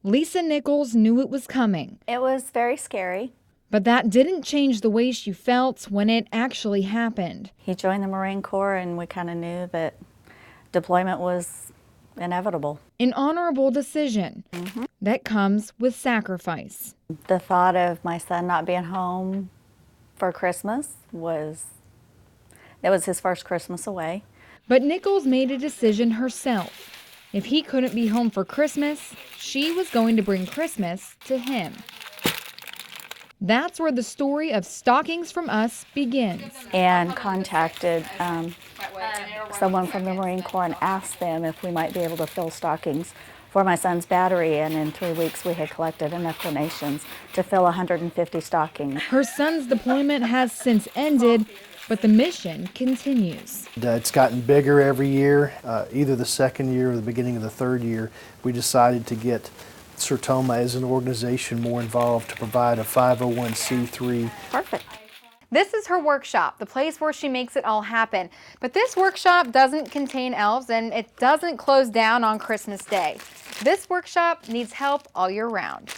Lisa Nichols knew it was coming. It was very scary. But that didn't change the way she felt when it actually happened. He joined the Marine Corps, and we kind of knew that deployment was inevitable. An honorable decision that comes with sacrifice. The thought of my son not being home for Christmas that was his first Christmas away. But Nichols made a decision herself. If he couldn't be home for Christmas, she was going to bring Christmas to him. That's where the story of Stockings from Us begins. And contacted someone from the Marine Corps and asked them if we might be able to fill stockings for my son's battery. And in 3 weeks, we had collected enough donations to fill 150 stockings. Her son's deployment has since ended, but the mission continues. It's gotten bigger every year. Either the second year or the beginning of the third year, we decided to get Sertoma as an organization more involved to provide a 501c3. Perfect. This is her workshop, the place where she makes it all happen. But this workshop doesn't contain elves, and it doesn't close down on Christmas Day. This workshop needs help all year round.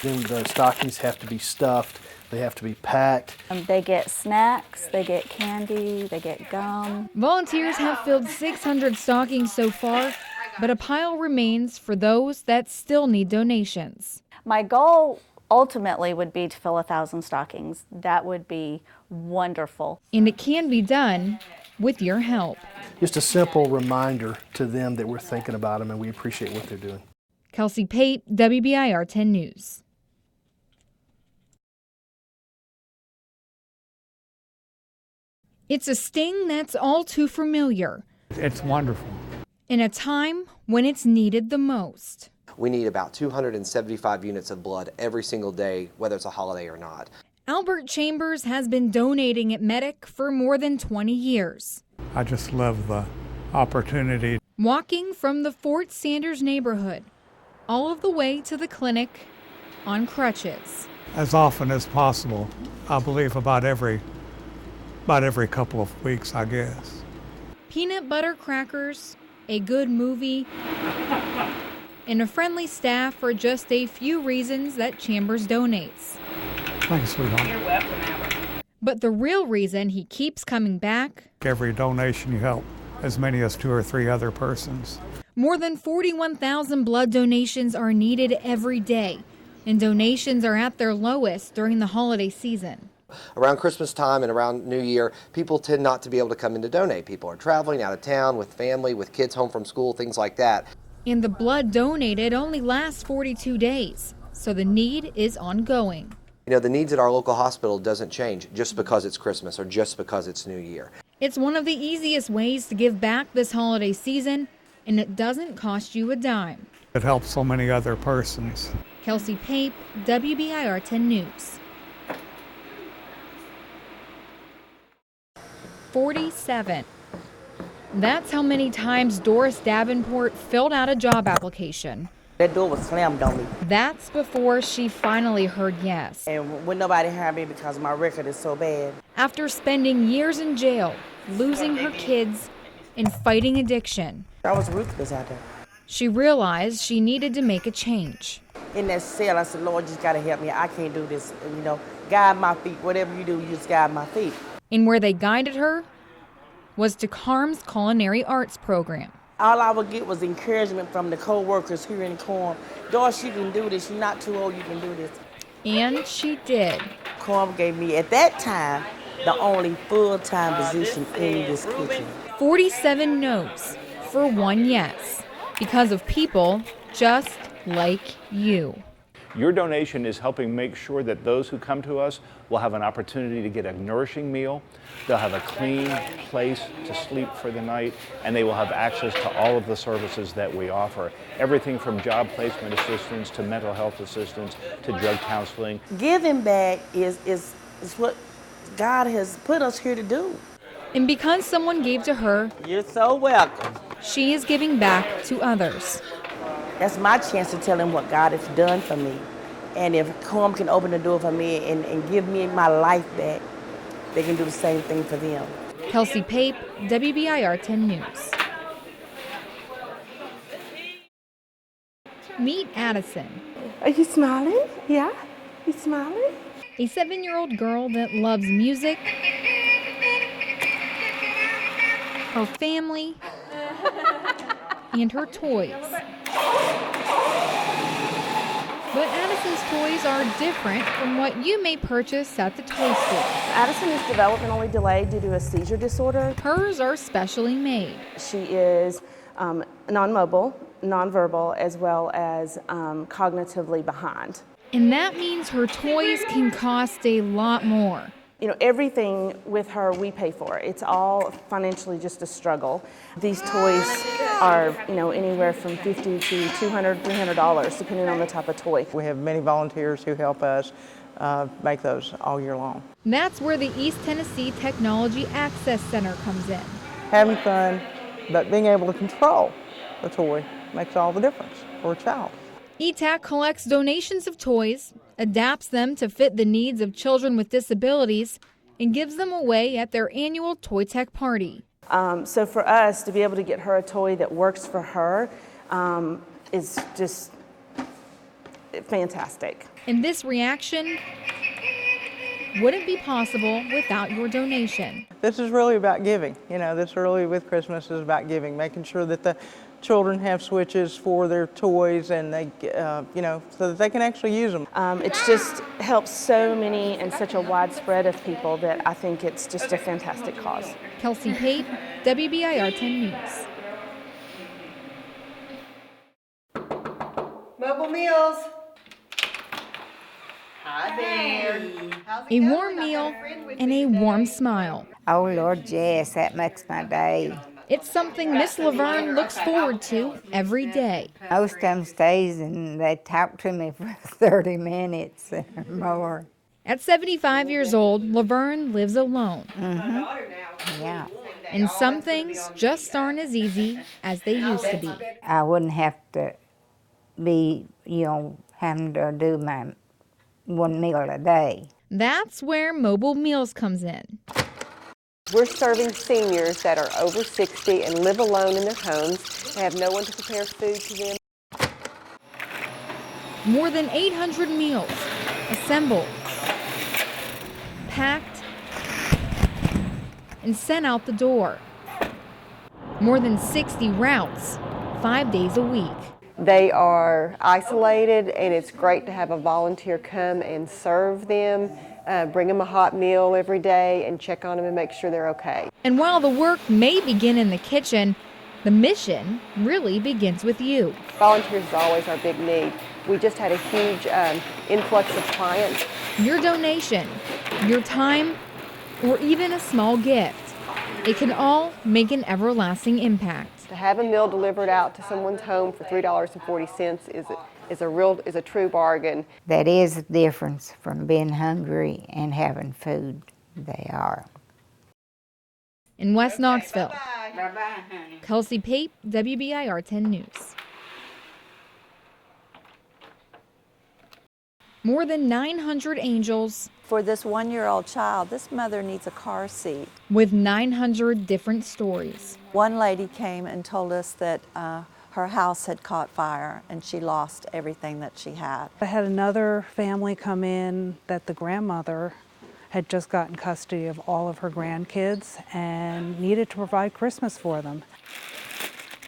Then the stockings have to be stuffed. They have to be packed. They get snacks, they get candy, they get gum. Volunteers have filled 600 stockings so far, but a pile remains for those that still need donations. My goal ultimately would be to fill 1,000 stockings. That would be wonderful. And it can be done with your help. Just a simple reminder to them that we're thinking about them and we appreciate what they're doing. Kelsey Pape, WBIR 10 News. It's a sting that's all too familiar. It's wonderful. In a time when it's needed the most. We need about 275 units of blood every single day, whether it's a holiday or not. Albert Chambers has been donating at Medic for more than 20 years. I just love the opportunity. Walking from the Fort Sanders neighborhood, all of the way to the clinic on crutches. As often as possible, I believe about every couple of weeks, I guess. Peanut butter crackers, a good movie, and a friendly staff for just a few reasons that Chambers donates. Thanks, sweetheart. You're welcome, Albert. But the real reason he keeps coming back? Every donation you help as many as 2 or 3 other persons. More than 41,000 blood donations are needed every day, and donations are at their lowest during the holiday season. Around Christmas time and around New Year, people tend not to be able to come in to donate. People are traveling out of town with family, with kids home from school, things like that. And the blood donated only lasts 42 days, so the need is ongoing. You know, the needs at our local hospital doesn't change just because it's Christmas or just because it's New Year. It's one of the easiest ways to give back this holiday season, and it doesn't cost you a dime. It helps so many other persons. Kelsey Pape, WBIR 10 News. 47. That's how many times Doris Davenport filled out a job application. That door was slammed on me. That's before she finally heard yes. And when nobody hired me because my record is so bad. After spending years in jail, losing her kids, and fighting addiction, I was ruthless out there. she realized she needed to make a change. In that cell, I said, Lord, you just got to help me. I can't do this. And, guide my feet. Whatever you do, you just guide my feet. And where they guided her was to Carm's Culinary Arts program. All I would get was encouragement from the co-workers here in Carm. Doris, you can do this. You're not too old, you can do this. And she did. Carm gave me, at that time, the only full-time position in this kitchen. 47 no's for 1 yes, because of people just like you. Your donation is helping make sure that those who come to us will have an opportunity to get a nourishing meal, they'll have a clean place to sleep for the night, and they will have access to all of the services that we offer. Everything from job placement assistance to mental health assistance to drug counseling. Giving back is what God has put us here to do. And because someone gave to her, You're so welcome. she is giving back to others. That's my chance to tell them what God has done for me. And if Carm can open the door for me and give me my life back, they can do the same thing for them. Kelsey Pape, WBIR 10 News. Meet Addison. Are you smiling? Yeah? You smiling? A 7-year-old girl that loves music, her family, and her toys. But Addison's toys are different from what you may purchase at the toy store. Addison is developmentally delayed due to a seizure disorder. Hers are specially made. She is non-mobile, nonverbal, as well as cognitively behind. And that means her toys can cost a lot more. You know, everything with her we pay for. It's all financially just a struggle. These toys are, anywhere from $50 to $200, $300, depending on the type of toy. We have many volunteers who help us make those all year long. That's where the East Tennessee Technology Access Center comes in. Having fun, but being able to control the toy makes all the difference for a child. ETAC collects donations of toys, adapts them to fit the needs of children with disabilities, and gives them away at their annual Toy Tech party. So for us to be able to get her a toy that works for her is just fantastic. And this reaction wouldn't be possible without your donation. This is really about giving. This really with Christmas is about giving, making sure that the children have switches for their toys and they, so that they can actually use them. It's just helps so many and such a widespread of people that I think it's just a fantastic cause. Kelsey Pape, WBIR 10 News. Mobile Meals. Hi there. A warm meal and a warm smile. Oh, Lord, yes, that makes my day. It's something Miss Laverne looks forward to every day. Most of them stays and they talk to me for 30 minutes or more. At 75 years old, Laverne lives alone. Yeah. And some things just aren't as easy as they used to be. I wouldn't have to be, having to do my one meal a day. That's where Mobile Meals comes in. We're serving seniors that are over 60 and live alone in their homes and have no one to prepare food to them. More than 800 meals assembled, packed, and sent out the door. More than 60 routes, 5 days a week. They are isolated, and it's great to have a volunteer come and serve them, bring them a hot meal every day, and check on them and make sure they're okay. And while the work may begin in the kitchen, the mission really begins with you. Volunteers is always our big need. We just had a huge influx of clients. Your donation, your time, or even a small gift, it can all make an everlasting impact. To have a meal delivered out to someone's home for $3.40 is a true bargain. That is the difference from being hungry and having food. They are. In West Knoxville, Kelsey Pape, WBIR 10 News. More than 900 angels. For this 1-year-old child, this mother needs a car seat. With 900 different stories. One lady came and told us that her house had caught fire and she lost everything that she had. I had another family come in that the grandmother had just gotten custody of all of her grandkids and needed to provide Christmas for them.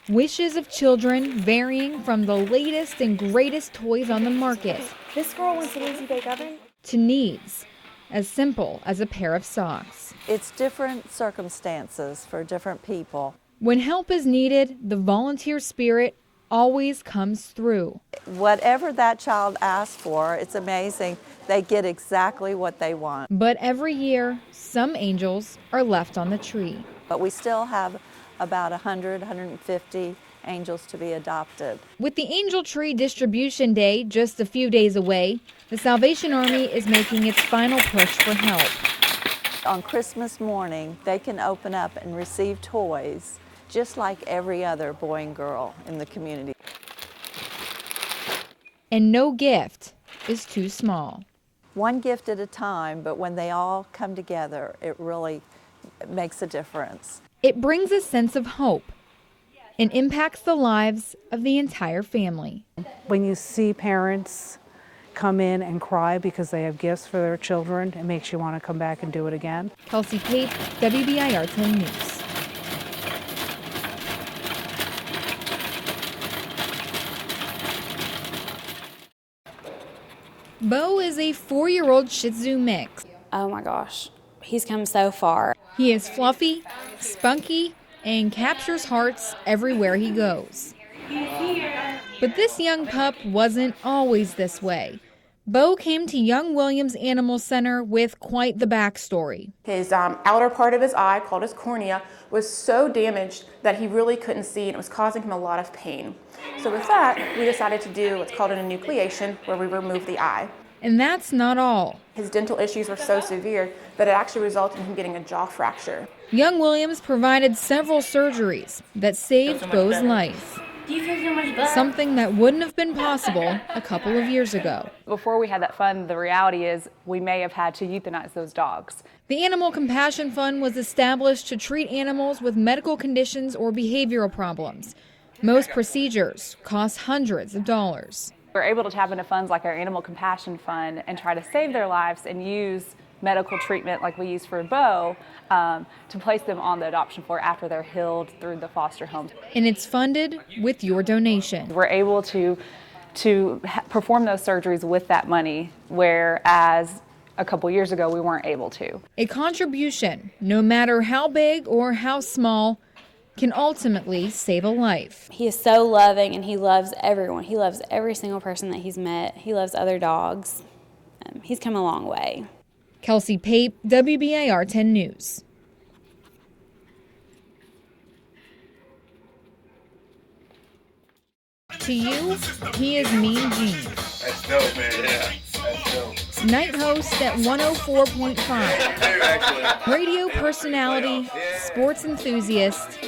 Wishes of children varying from the latest and greatest toys on the market. This girl wants an easy bake oven. To needs as simple as a pair of socks. It's different circumstances for different people. When help is needed, the volunteer spirit always comes through. Whatever that child asks for, it's amazing. They get exactly what they want. But every year, some angels are left on the tree. But we still have about 100, 150 angels to be adopted. With the Angel Tree Distribution Day just a few days away, the Salvation Army is making its final push for help. On Christmas morning, they can open up and receive toys just like every other boy and girl in the community. And no gift is too small. One gift at a time, but when they all come together, it really It makes a difference. It brings a sense of hope and impacts the lives of the entire family. When you see parents come in and cry because they have gifts for their children, it makes you want to come back and do it again. Kelsey Pape, WBIR 10 News. Bo is a 4-year-old Shih Tzu mix. Oh my gosh, he's come so far. He is fluffy, spunky, and captures hearts everywhere he goes. But this young pup wasn't always this way. Bo came to Young Williams Animal Center with quite the backstory. His outer part of his eye, called his cornea, was so damaged that he really couldn't see, and it was causing him a lot of pain. So with that, we decided to do what's called an enucleation, where we remove the eye. And that's not all. His dental issues were so severe that it actually resulted in him getting a jaw fracture. Young Williams provided several surgeries that saved Bo's life. Do you feel so much better? Something that wouldn't have been possible a couple of years ago. Before we had that fund, the reality is we may have had to euthanize those dogs. The Animal Compassion Fund was established to treat animals with medical conditions or behavioral problems. Most procedures cost hundreds of dollars. We're able to tap into funds like our Animal Compassion Fund and try to save their lives and use medical treatment like we use for Bo to place them on the adoption floor after they're healed through the foster home. And it's funded with your donation. We're able to perform those surgeries with that money, whereas a couple years ago we weren't able to. A contribution, no matter how big or how small, can ultimately save a life. He is so loving and he loves everyone. He loves every single person that he's met. He loves other dogs. He's come a long way. Kelsey Pape, WBIR 10 News. To you, he is Mean Gene. That's dope, man. Yeah, that's dope. Night host at 104.5. Radio personality, sports enthusiast,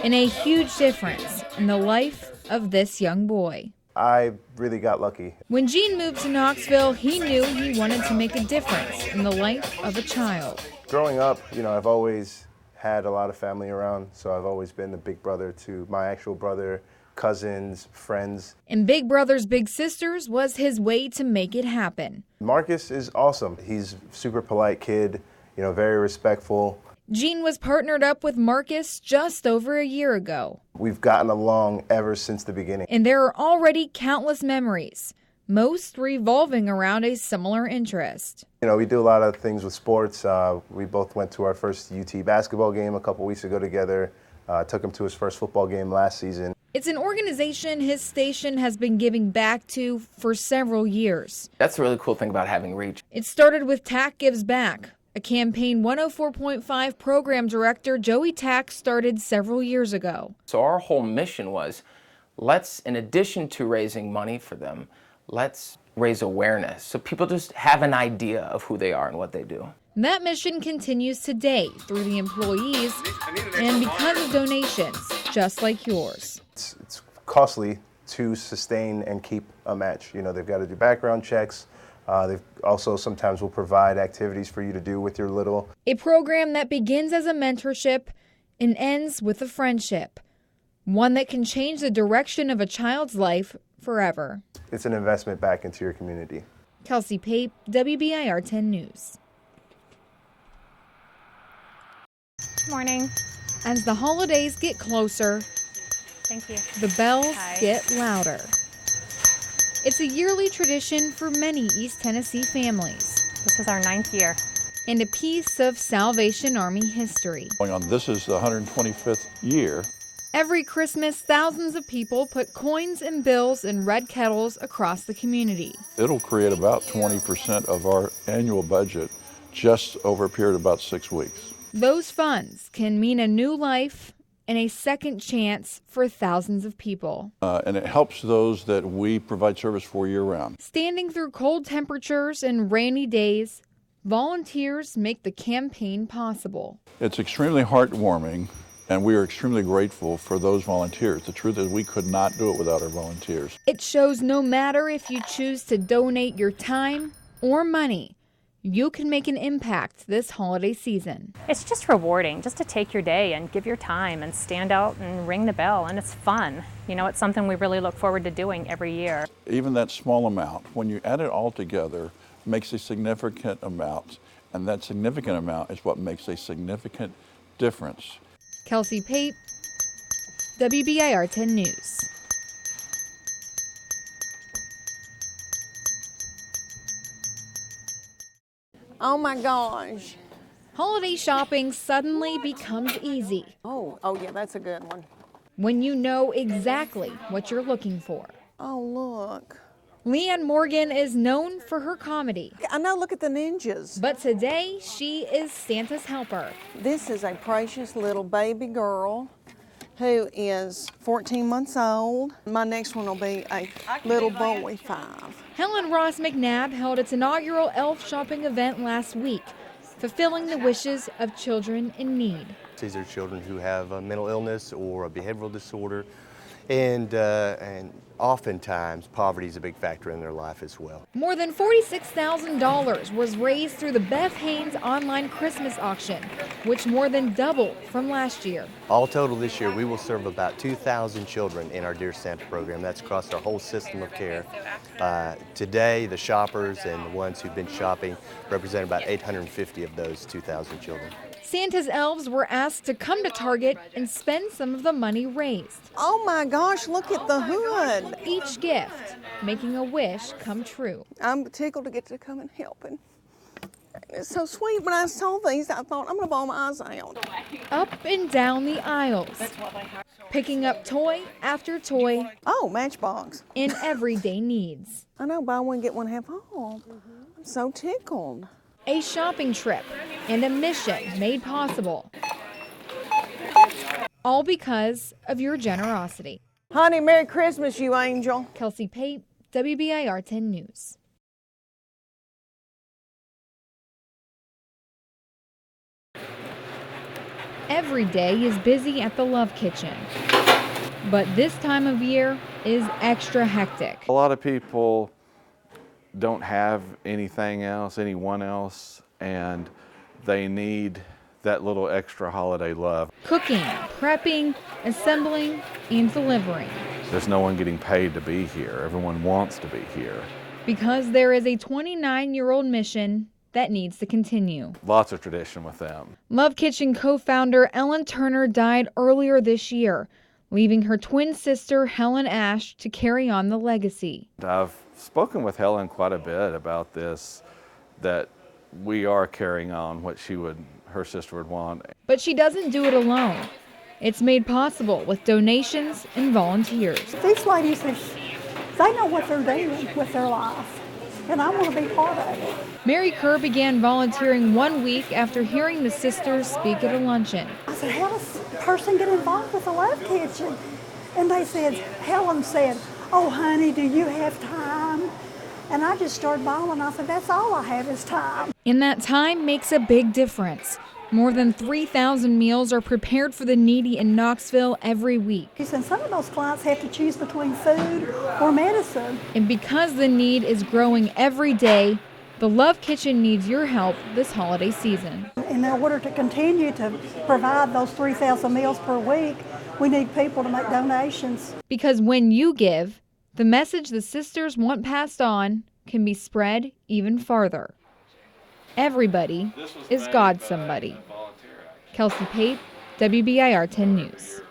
and a huge difference in the life of this young boy. I really got lucky. When Gene moved to Knoxville, he knew he wanted to make a difference in the life of a child. Growing up, I've always had a lot of family around, so I've always been the big brother to my actual brother, cousins, friends. And Big Brothers Big Sisters was his way to make it happen. Marcus is awesome. He's a super polite kid, very respectful. Gene was partnered up with Marcus just over a year ago. We've gotten along ever since the beginning. And there are already countless memories, most revolving around a similar interest. We do a lot of things with sports. We both went to our first UT basketball game a couple weeks ago together. Took him to his first football game last season. It's an organization his station has been giving back to for several years. That's the really cool thing about having reach. It started with TAC Gives Back, a campaign 104.5 program director Joey Tack started several years ago. So our whole mission was, in addition to raising money for them, let's raise awareness so people just have an idea of who they are and what they do. That mission continues today through the employees and because of donations just like yours. It's costly to sustain and keep a match. They've got to do background checks. They also sometimes will provide activities for you to do with your little. A program that begins as a mentorship and ends with a friendship. One that can change the direction of a child's life forever. It's an investment back into your community. Kelsey Pape, WBIR 10 News. Good morning. As the holidays get closer, Thank you. the bells Hi. get louder. It's a yearly tradition for many East Tennessee families. This is our 9th year. And a piece of Salvation Army history. This is the 125th year. Every Christmas, thousands of people put coins and bills in red kettles across the community. It'll create about 20% of our annual budget just over a period of about 6 weeks. Those funds can mean a new life and a second chance for thousands of people. And it helps those that we provide service for year-round. Standing through cold temperatures and rainy days, volunteers make the campaign possible. It's extremely heartwarming, and we are extremely grateful for those volunteers. The truth is we could not do it without our volunteers. It shows no matter if you choose to donate your time or money, you can make an impact this holiday season. It's just rewarding just to take your day and give your time and stand out and ring the bell, and it's fun. You know, it's something we really look forward to doing every year. Even that small amount, when you add it all together, makes a significant amount, and that significant amount is what makes a significant difference. Kelsey Pape, WBIR 10 News. Oh my gosh. Holiday shopping suddenly becomes easy. Oh yeah, that's a good one. When you know exactly what you're looking for. Oh, look. Leanne Morgan is known for her comedy. I know, look at the ninjas. But today, she is Santa's helper. This is a precious little baby girl who is 14 months old. My next one will be a little boy, 5. Helen Ross McNabb held its inaugural elf shopping event last week, fulfilling the wishes of children in need. These are children who have a mental illness or a behavioral disorder, and oftentimes poverty is a big factor in their life as well. More than $46,000 was raised through the Beth Haynes online Christmas auction, which more than doubled from last year. All total this year, we will serve about 2,000 children in our Dear Santa program. That's across our whole system of care. Today, the shoppers and the ones who've been shopping represent about 850 of those 2,000 children. Santa's elves were asked to come to Target and spend some of the money raised. Oh my gosh, look at the hood. Each gift making a wish come true. I'm tickled to get to come and help. And it's so sweet. When I saw these, I thought, I'm going to bawl my eyes out. Up and down the aisles, picking up toy after toy. Oh, Matchbox. In everyday needs. I know, buy one, get one half off. I'm so tickled. A shopping trip and a mission made possible. All because of your generosity. Honey, Merry Christmas, you angel. Kelsey Pape, WBIR 10 News. Every day is busy at the Love Kitchen, but this time of year is extra hectic. A lot of people don't have anything else, anyone else, and they need that little extra holiday love. Cooking, prepping, assembling, and delivering. There's no one getting paid to be here. Everyone wants to be here. Because there is a 29-year-old mission that needs to continue. Lots of tradition with them. Love Kitchen co-founder Ellen Turner died earlier this year, leaving her twin sister Helen Ash to carry on the legacy. I've spoken with Helen quite a bit about this, that we are carrying on what her sister would want. But she doesn't do it alone. It's made possible with donations and volunteers. These ladies, they know what they're doing with their life, and I want to be part of it. Mary Kerr began volunteering 1 week after hearing the sisters speak at a luncheon. I said, how does a person get involved with the Love Kitchen? And they said, Helen said, oh honey, do you have time? And I just started bawling. I said, that's all I have is time. And that time makes a big difference. More than 3,000 meals are prepared for the needy in Knoxville every week. And some of those clients have to choose between food or medicine. And because the need is growing every day, the Love Kitchen needs your help this holiday season. In order to continue to provide those 3,000 meals per week, we need people to make donations. Because when you give, the message the sisters want passed on can be spread even farther. Everybody is God's somebody. Kelsey Pape, WBIR 10 News.